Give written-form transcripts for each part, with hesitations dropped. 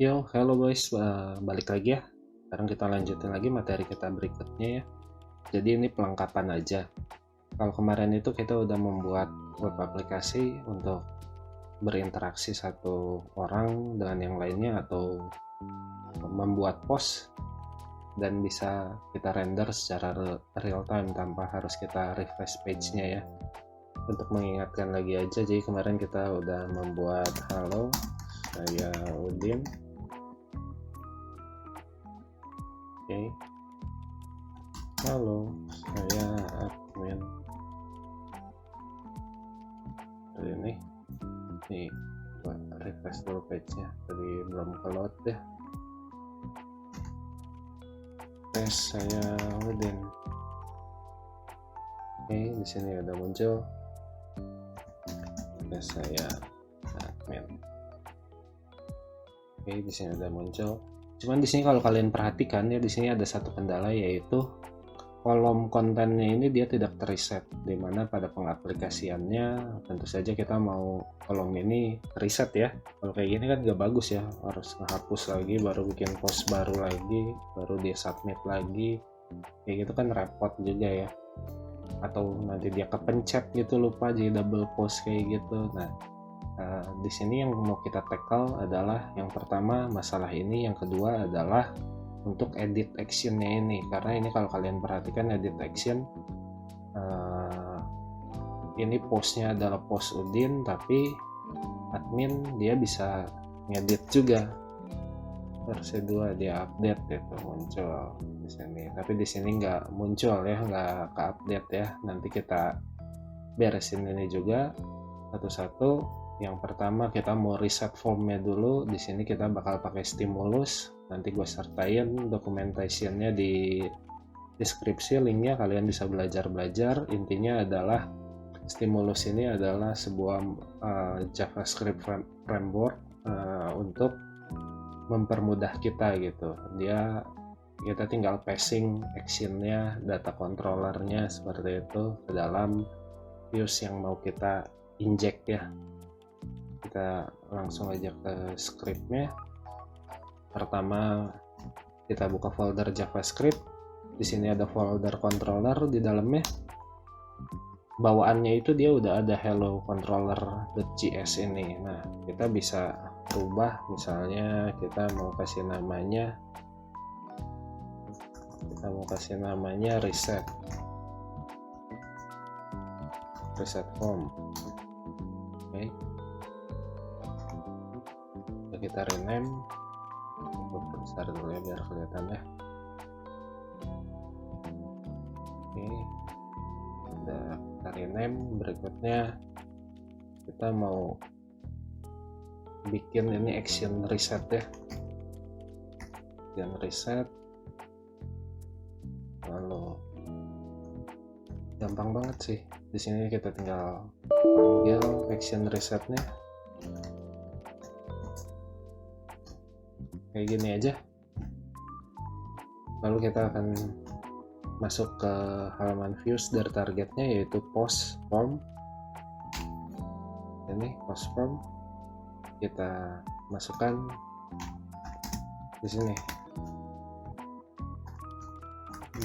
Yo, halo guys, balik lagi ya. Sekarang kita lanjutin lagi materi kita berikutnya ya. Jadi ini pelengkapan aja. Kalau kemarin itu kita udah membuat web aplikasi untuk berinteraksi satu orang dengan yang lainnya atau membuat post dan bisa kita render secara real time tanpa harus kita refresh page-nya ya. Untuk mengingatkan lagi aja, jadi kemarin kita udah membuat halo, saya Udin. Oke. Halo, saya admin ini. Nih, buat refresh dulu page-nya. Tadi belum keload ya. Tes saya Udin. Oke, di sini udah muncul. Tes saya admin. Oke, di sini udah muncul. Cuman di sini kalau kalian perhatikan ya, di sini ada satu kendala, yaitu kolom kontennya ini dia tidak terreset, dimana pada pengaplikasiannya tentu saja kita mau kolom ini reset ya. Kalau kayak gini kan gak bagus ya, harus menghapus lagi baru bikin post baru lagi, baru dia submit lagi, kayak gitu kan repot juga ya. Atau nanti dia kepencet gitu, lupa jadi double post kayak gitu. Nah, di sini yang mau kita tackle adalah yang pertama masalah ini, yang kedua adalah untuk edit actionnya ini, karena ini kalau kalian perhatikan edit action ini postnya adalah post Udin, tapi admin dia bisa ngedit juga. Versi 2 dia update itu muncul di sini, tapi di sini nggak muncul ya, nggak ke update ya. Nanti kita beresin ini juga satu-satu. Yang pertama kita mau reset formnya dulu. Di sini kita bakal pakai stimulus. Nanti gue sertain dokumentationnya di deskripsi, linknya kalian bisa belajar. Intinya adalah stimulus ini adalah sebuah JavaScript framework untuk mempermudah kita gitu. Kita tinggal passing actionnya, data controllernya seperti itu ke dalam views yang mau kita inject ya. Kita langsung aja ke scriptnya. Pertama kita buka folder JavaScript. Di sini ada folder controller di dalamnya. Bawaannya itu dia udah ada hello controller.js ini. Nah, kita bisa rubah, misalnya kita mau kasih namanya reset form. Oke. Kita rename, besar dulu ya biar kelihatan ya. Oke, udah kita rename. Berikutnya kita mau bikin ini action reset ya, action reset. Lalu gampang banget sih, di sini kita tinggal panggil action resetnya kayak gini aja. Lalu kita akan masuk ke halaman views dari targetnya, yaitu post form. Ini post form, kita masukkan di sini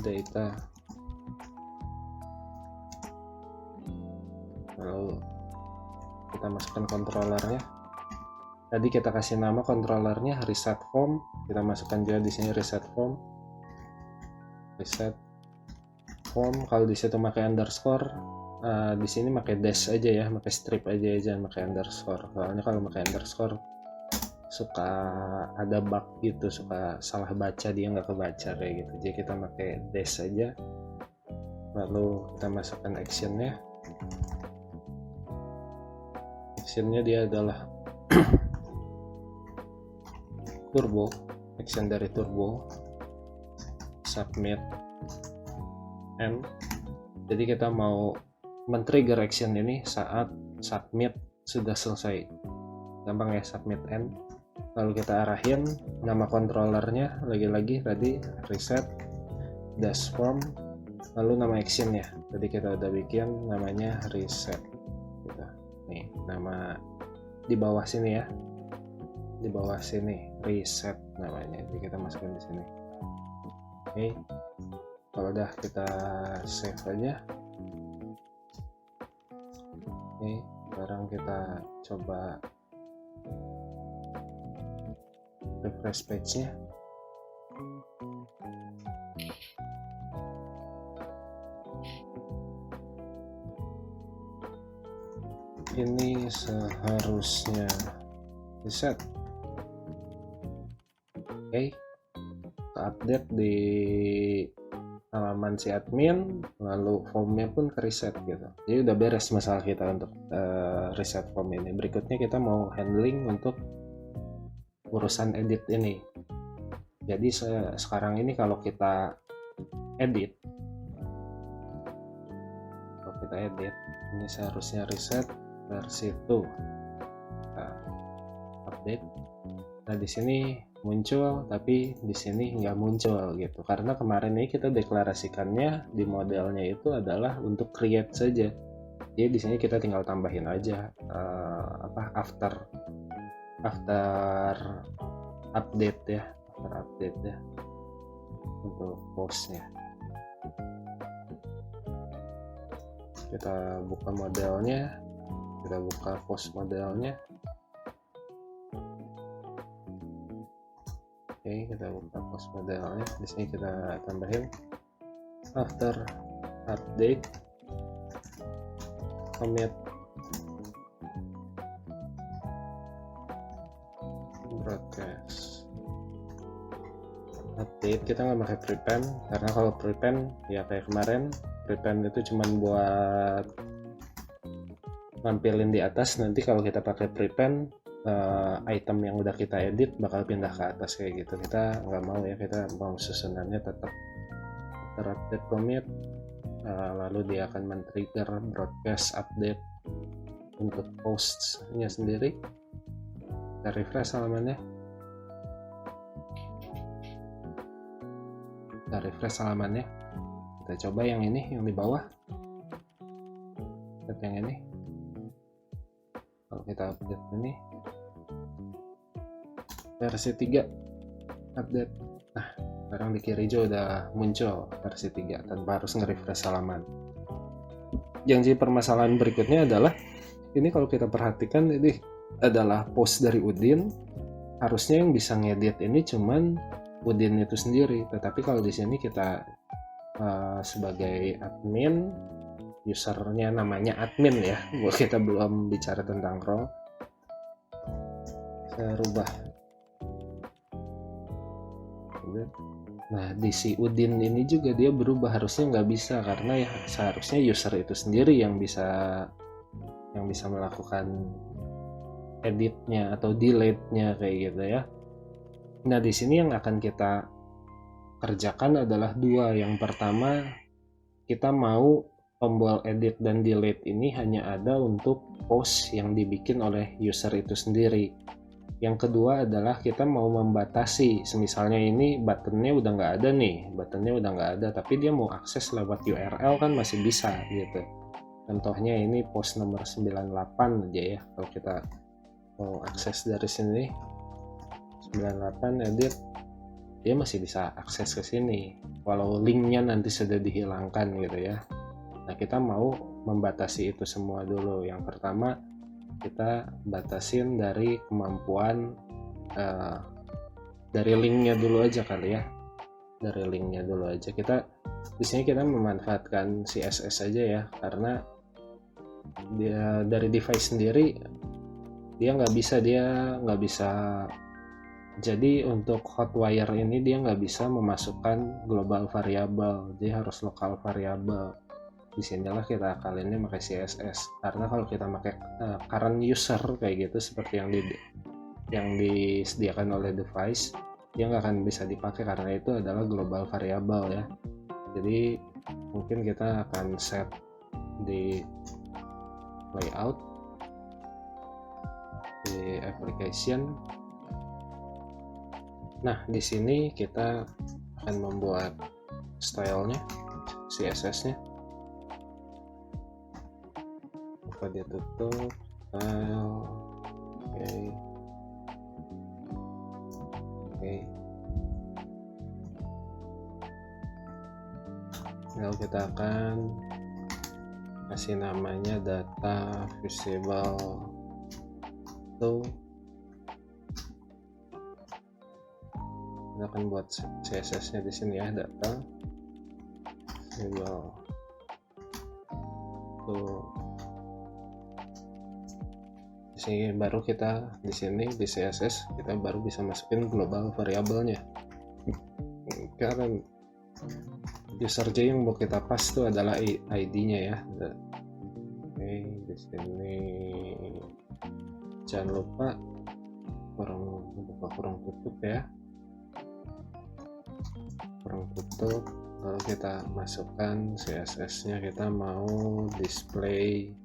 data, lalu kita masukkan controllernya. Tadi kita kasih nama controllernya reset form, kita masukkan juga di sini reset form. Kalau di situ pakai underscore, di sini pakai dash aja ya, pakai strip aja, jangan pakai underscore. Soalnya kalau pakai underscore suka ada bug gitu, suka salah baca, dia nggak kebaca kayak gitu. Jadi kita pakai dash aja. Lalu kita masukkan actionnya. Actionnya dia adalah turbo, action dari turbo, submit end. Jadi kita mau men-trigger action ini saat submit sudah selesai. Gampang ya, submit end. Lalu kita arahin nama controllernya, lagi-lagi tadi reset dash form, lalu nama actionnya tadi kita udah bikin namanya reset gitu. Nih nama di bawah sini ya, di bawah sini, reset namanya. Jadi kita masukin di sini. Oke, kalau udah kita save aja. Oke, sekarang kita coba refresh page-nya. Ini seharusnya reset. Oke, update di halaman si admin, lalu formnya pun ke reset gitu. Jadi udah beres masalah kita untuk reset form ini. Berikutnya kita mau handling untuk urusan edit ini. Jadi sekarang ini kalau kita edit, ini seharusnya reset versi 2. Nah, update. Nah, di sini muncul, tapi di sini nggak muncul gitu. Karena kemarin ini kita deklarasikannya di modelnya itu adalah untuk create saja. Jadi di sini kita tinggal tambahin aja after update ya, untuk postnya. Kita buka modelnya, kita buka post modelnya. Oke, kita buka post modelnya. Di sini kita tambahin after update commit broadcast. Update kita nggak pakai prepend, karena kalau prepend ya kayak kemarin, prepend itu cuma buat nampilin di atas. Nanti kalau kita pakai prepend, item yang udah kita edit bakal pindah ke atas kayak gitu. Kita nggak mau ya, kita mau susunannya tetap update commit, lalu dia akan men-trigger broadcast update untuk postnya sendiri. Kita refresh halamannya, kita coba yang ini, yang di bawah. Lihat yang ini, kalau kita update ini versi 3 update. Nah, sekarang di kiri hijau udah muncul versi 3 tanpa harus nge-refresh halaman. Yang jadi permasalahan berikutnya adalah ini, kalau kita perhatikan ini adalah post dari Udin. Harusnya yang bisa ngedit ini cuman Udin itu sendiri, tetapi kalau di sini kita sebagai admin, usernya namanya admin ya, kita belum bicara tentang role. Saya rubah. Nah, di si Udin ini juga dia berubah, harusnya nggak bisa, karena ya seharusnya user itu sendiri yang bisa melakukan editnya atau delete-nya kayak gitu ya. Nah, di sini yang akan kita kerjakan adalah 2. Yang pertama, kita mau tombol edit dan delete ini hanya ada untuk post yang dibikin oleh user itu sendiri. Yang kedua adalah kita mau membatasi, misalnya ini buttonnya udah nggak ada, tapi dia mau akses lewat URL kan masih bisa gitu. Contohnya ini post nomor 98 aja ya, kalau kita mau akses dari sini 98 edit, dia masih bisa akses ke sini walau linknya nanti sudah dihilangkan gitu ya. Nah, kita mau membatasi itu semua dulu. Yang pertama, kita batasin dari kemampuan dari linknya dulu aja kali ya. Kita di sini kita memanfaatkan CSS aja ya, karena dia dari device sendiri dia nggak bisa. Jadi untuk Hotwire ini dia nggak bisa memasukkan global variable, dia harus lokal variable. Disinilah kita akalinnya pakai CSS, karena kalau kita pakai current user kayak gitu seperti yang disediakan oleh device, dia nggak akan bisa dipakai karena itu adalah global variable ya. Jadi mungkin kita akan set di layout, di application. Nah, di sini kita akan membuat stylenya, CSS-nya. Dia tutup file. Oke. Oke. Lalu kita akan kasih namanya data visible to. Kita akan buat CSS-nya di sini ya, data visible to. Di sini baru kita di sini di CSS kita baru bisa masukin global variabelnya. Karena user J yang mau kita pas itu adalah ID-nya ya. Oke, di sini jangan lupa kurung tutup ya. Kurung tutup, lalu kita masukkan CSS-nya, kita mau display.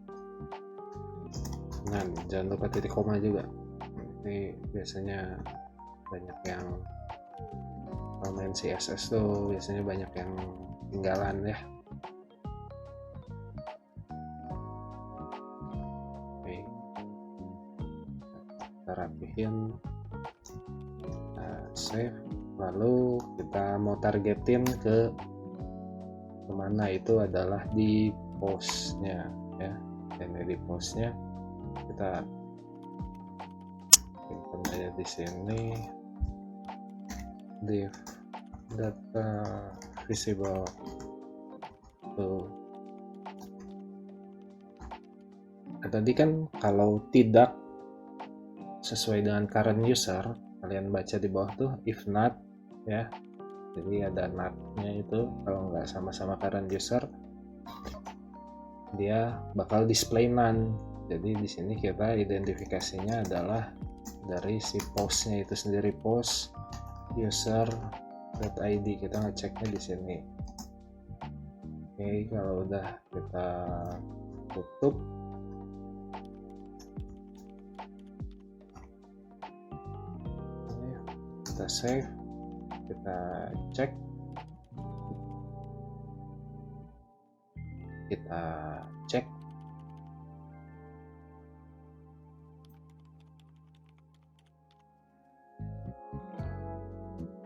Nah, jangan lupa titik koma juga. Ini biasanya banyak yang kalau main CSS tuh biasanya banyak yang tinggalan ya. Oke, kita rapihin, kita save, lalu kita mau targetin ke kemana, itu adalah di postnya ya. Dan di postnya kita simpan aja di sini, div data visible tuh. Nah, tadi kan kalau tidak sesuai dengan current user, kalian baca di bawah tuh if not ya, jadi ada not-nya itu kalau nggak sama-sama current user dia bakal display none. Jadi di sini kita identifikasinya adalah dari si postnya itu sendiri, post user.id, kita ngeceknya di sini. Oke, kalau udah kita tutup, kita save, kita cek,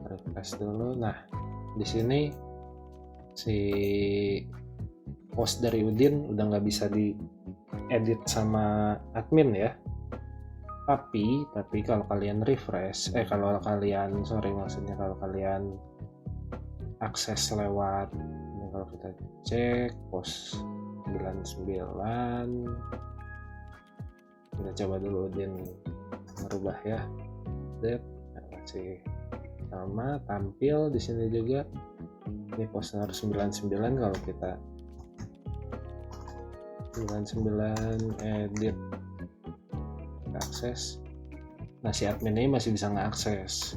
refresh dulu. Nah, di sini si post dari Udin udah nggak bisa diedit sama admin ya. Tapi kalau kalian refresh, kalau kalian akses lewat ini, kalau kita cek post 99, kita coba dulu Udin merubah ya, update, masih sama tampil di sini juga. Ini post nomor 99, kalau kita 99 edit, kita akses. Nah, si admin ini masih bisa ngeakses.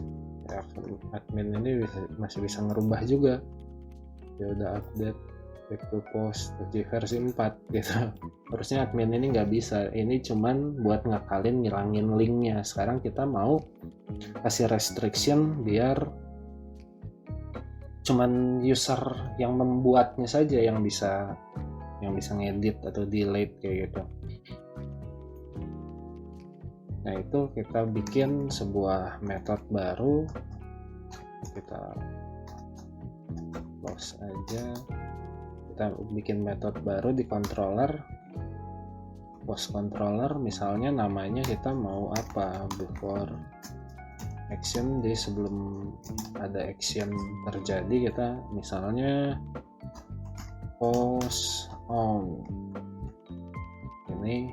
Admin ini masih bisa ngerubah juga. Ya udah update back to post versi 4 gitu. Harusnya admin ini nggak bisa. Ini cuman buat ngakalin ngilangin linknya. Sekarang kita mau kasih restriction biar cuman user yang membuatnya saja yang bisa ngedit atau delete kayak gitu. Nah, itu kita bikin sebuah method baru, kita close aja, kita bikin method baru di controller, post controller, misalnya namanya kita mau apa, before action. Jadi sebelum ada action terjadi, kita misalnya post on, ini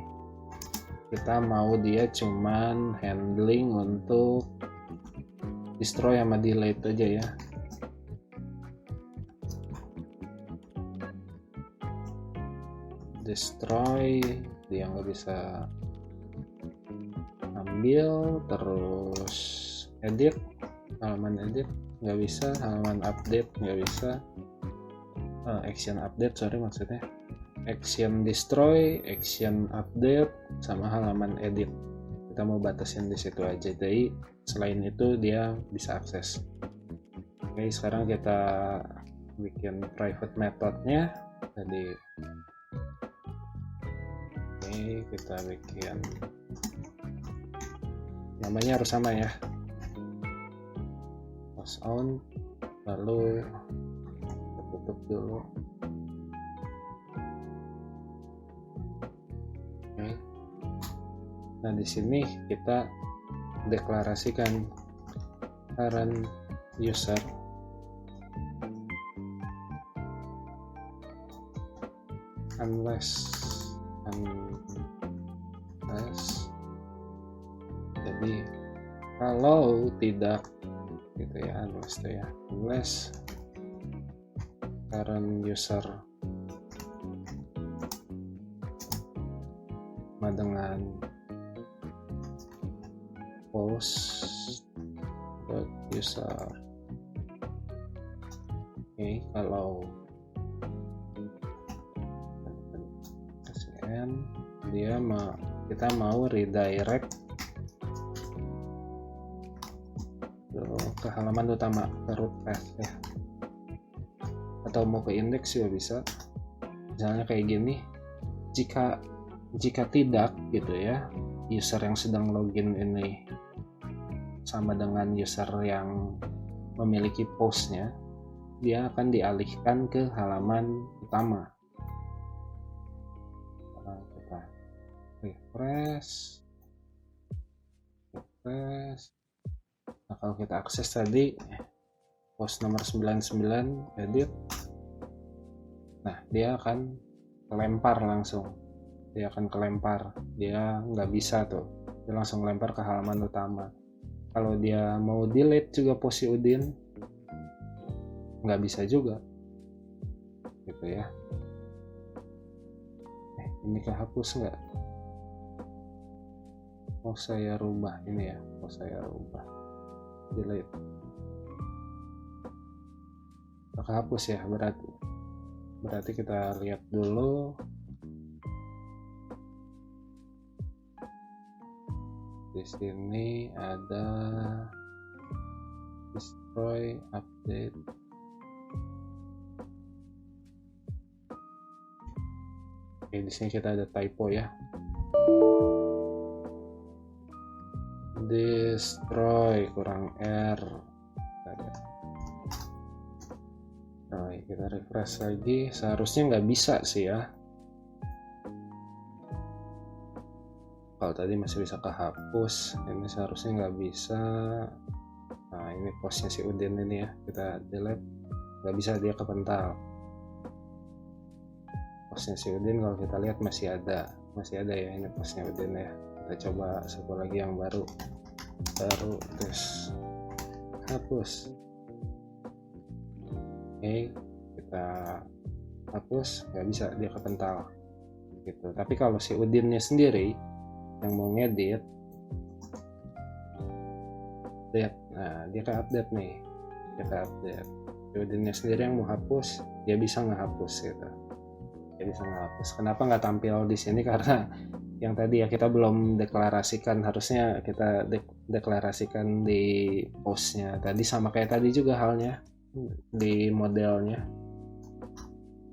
kita mau dia cuman handling untuk destroy sama delete aja ya. Destroy dia nggak bisa ambil, terus edit, halaman edit nggak bisa, halaman update nggak bisa, action update maksudnya action destroy, action update, sama halaman edit. Kita mau batasin di situ aja. Jadi selain itu dia bisa akses. Oke, sekarang kita bikin private methodnya. Jadi kita bikin namanya harus sama ya. post on, lalu tutup dulu. Oke. Nah di sini kita deklarasikan current user unless jadi kalau tidak gitu ya, unless current user sama dengan post user. Oke, kalau dia kita mau redirect ke halaman utama, ke root path ya, atau mau ke indeks juga bisa. Misalnya kayak gini, jika tidak gitu ya, user yang sedang login ini sama dengan user yang memiliki postnya, dia akan dialihkan ke halaman utama. Kita refresh. Nah kalau kita akses tadi post nomor 99 edit, nah dia akan kelempar langsung, dia nggak bisa tuh, dia langsung lempar ke halaman utama. Kalau dia mau delete juga post si Udin nggak bisa juga gitu ya. Ini kehapus nggak? Mau saya rubah ini ya, delete. Kehapus ya, berarti kita lihat dulu. Di sini ada destroy update. Oke, di sini kita ada typo ya. Destroy kurang R. Nah, kita refresh lagi. Seharusnya nggak bisa sih ya. Kalau tadi masih bisa kehapus, ini seharusnya nggak bisa. Nah ini postnya si Udin ini ya, kita delete, nggak bisa, dia kepental. Postnya si Udin kalau kita lihat masih ada ya, ini postnya Udin ya. Kita coba satu lagi yang baru terus hapus. Oke, kita hapus, nggak bisa, dia kepental gitu. Tapi kalau si Udinnya sendiri yang mau ngedit, nah dia ke update nih, Udinnya sendiri yang mau hapus, dia bisa ngehapus gitu. Kenapa nggak tampil di sini? Karena yang tadi ya, kita belum deklarasikan, harusnya kita deklarasikan di postnya tadi, sama kayak tadi juga halnya di modelnya.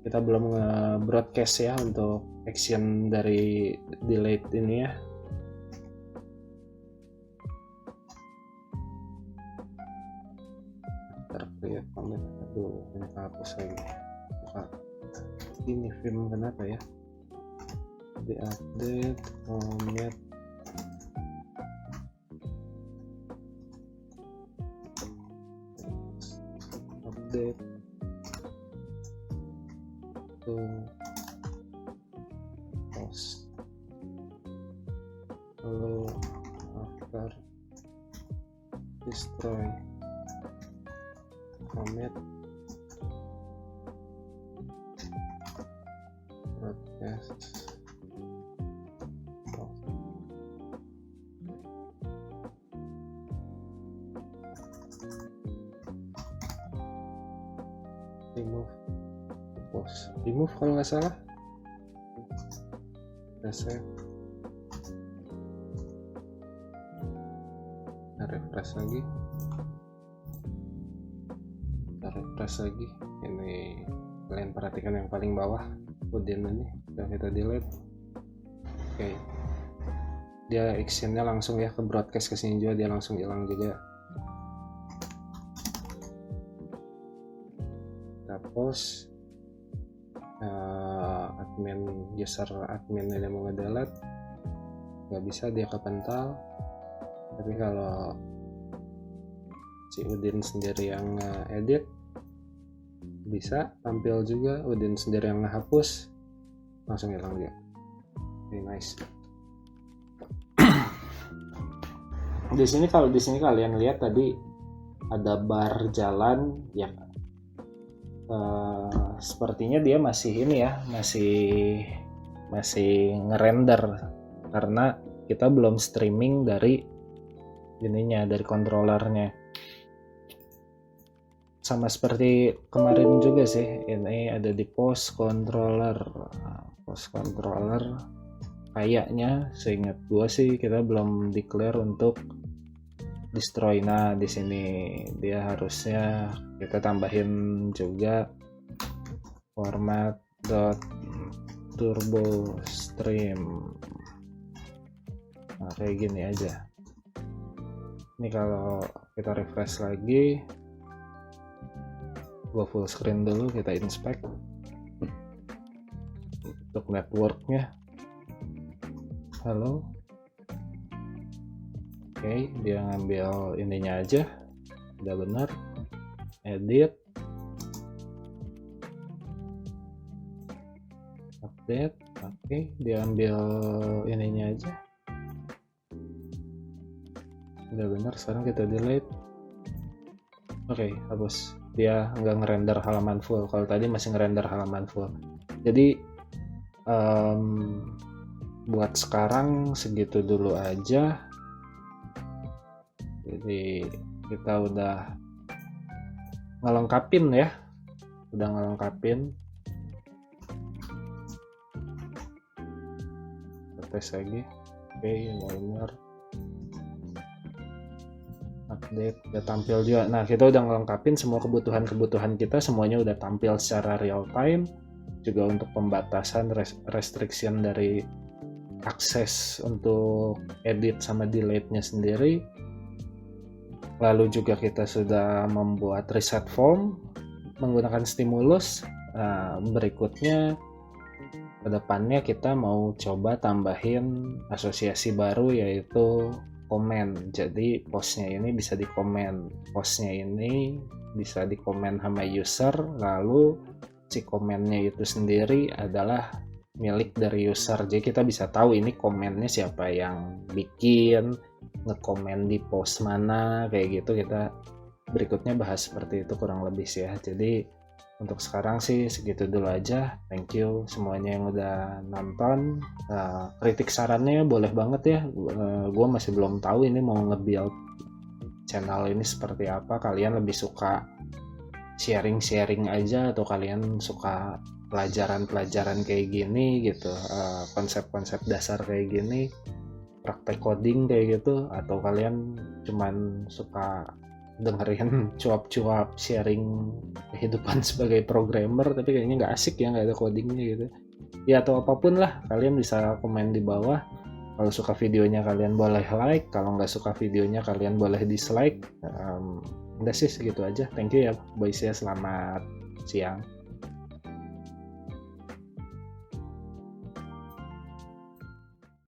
Kita belum nge-broadcast ya untuk action dari delete ini ya. Terlihat commit, aduh ini hapus lagi. Ini film kenapa ya? Di update commit update to post, lalu after destroy commit broadcast remove kalau nggak salah. Reset, refresh lagi. Ini kalian perhatikan yang paling bawah, Udin ini udah kita delete. Oke, dia actionnya langsung ya ke broadcast ke sini juga, dia langsung hilang juga. kita post, user admin ini mau nge-delete, nggak bisa dia kepental. Tapi kalau si Udin sendiri yang edit, bisa tampil juga. Udin sendiri yang ngehapus, langsung hilang dia. Very nice. Di sini kalian lihat tadi ada bar jalan ya. Sepertinya dia masih ini ya, masih ngerender karena kita belum streaming dari ininya, dari controllernya. Sama seperti kemarin juga sih, ini ada di post controller. Kayaknya seingat gua sih kita belum declare untuk destroy. Nah di sini dia harusnya kita tambahin juga format .turbo stream. Nah kayak gini aja. Ini kalau kita refresh lagi, gua full screen dulu, kita inspect untuk networknya. Halo. Oke, dia ngambil ininya aja, udah benar. Edit, update. Oke, dia ambil ininya aja, udah benar. Sekarang kita delete. Oke, hapus. Dia nggak ngerender halaman full. Kalau tadi masih ngerender halaman full. Jadi buat sekarang segitu dulu aja. Jadi kita udah ngelengkapin ya, tes lagi. Oke, benar. Update udah tampil juga. Nah kita udah ngelengkapin semua kebutuhan kita, semuanya udah tampil secara real time. Juga untuk pembatasan restriction dari akses untuk edit sama delete-nya sendiri. Lalu juga kita sudah membuat reset form menggunakan stimulus. Berikutnya ke depannya kita mau coba tambahin asosiasi baru, yaitu komen. Jadi postnya ini bisa dikomen, bisa dikomen sama user, lalu si komennya itu sendiri adalah milik dari user. Jadi kita bisa tahu ini komennya siapa yang bikin, ngekomen di post mana, kayak gitu. Kita berikutnya bahas seperti itu kurang lebih sih ya. Jadi untuk sekarang sih segitu dulu aja. Thank you semuanya yang udah nonton. Kritik sarannya boleh banget ya. Gue masih belum tahu ini mau nge-build channel ini seperti apa. Kalian lebih suka sharing aja, atau kalian suka pelajaran kayak gini gitu, konsep-konsep dasar kayak gini, praktek coding kayak gitu, atau kalian cuman suka dengerin cuap-cuap sharing kehidupan sebagai programmer tapi kayaknya nggak asik ya, nggak ada codingnya gitu ya, atau apapun lah. Kalian bisa komen di bawah. Kalau suka videonya kalian boleh like, kalau nggak suka videonya kalian boleh dislike. Udah sih segitu aja. Thank you ya boys ya, selamat siang.